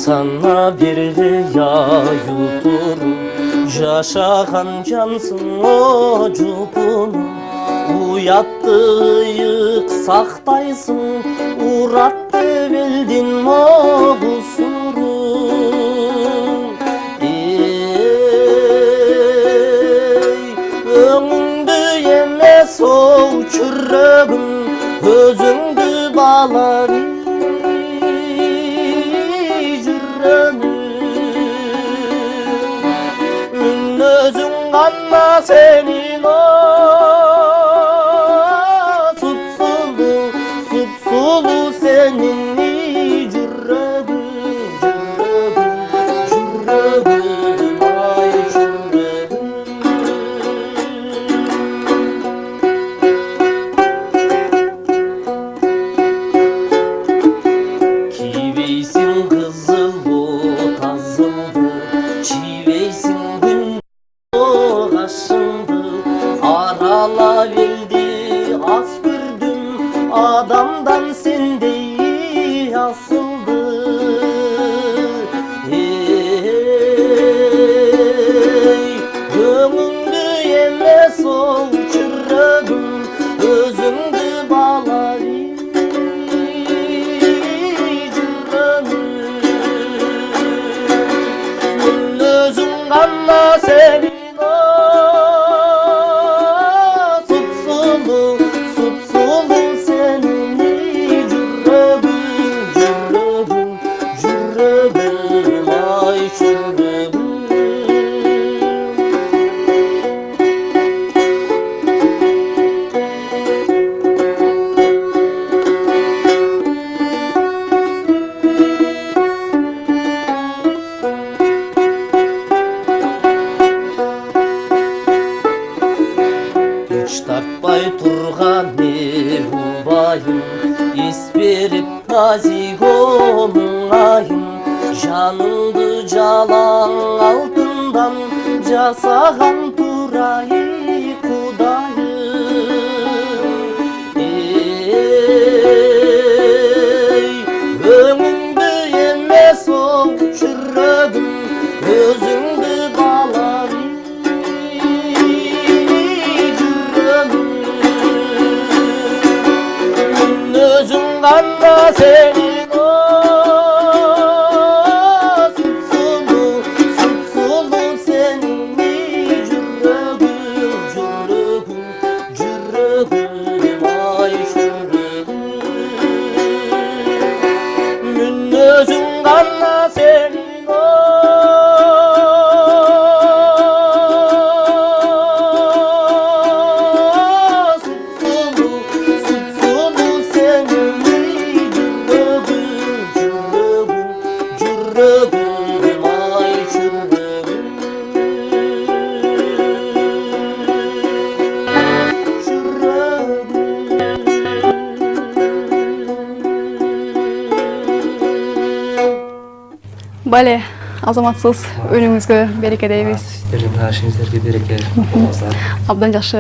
sana birli yayıldır. Yaşagan cansın o cupunu, uyattıyık saktaysın, uğrattı bildin o kusuru. Öңüңdü emes o çürrögüm, özüңdü bağlar Anna senin o supsulu, supsulu senin cürrögün, cürrögün, cürrögün, ay cürrögün. Kiveysin kızıl ot azıldı, çiveysin arala bildi az gördüm, adamdan sendeyi asıldı. Öңüңdü emes o çürrögüm, özüңdü bağlar cürrögüm. Мен özüң ganna senin Tartpay turgan mehrubayım, is berip nazik olmayım. Canımdı jalan altından jasagan turayı kudayım. Öңüңdü emes o çürrögüm, özüңdü bağlar Anna senin o supsulu, supsulu senin cürrögün, cürrögün, cürrögün, ay cürrögün. Mün özüң Anna senin o cürrögüm, ay cürrögüm, Bale, azamatsız önümüzge bereke deybiz. Sizlerden her şeyinizlerge bereke. Abdan жақсы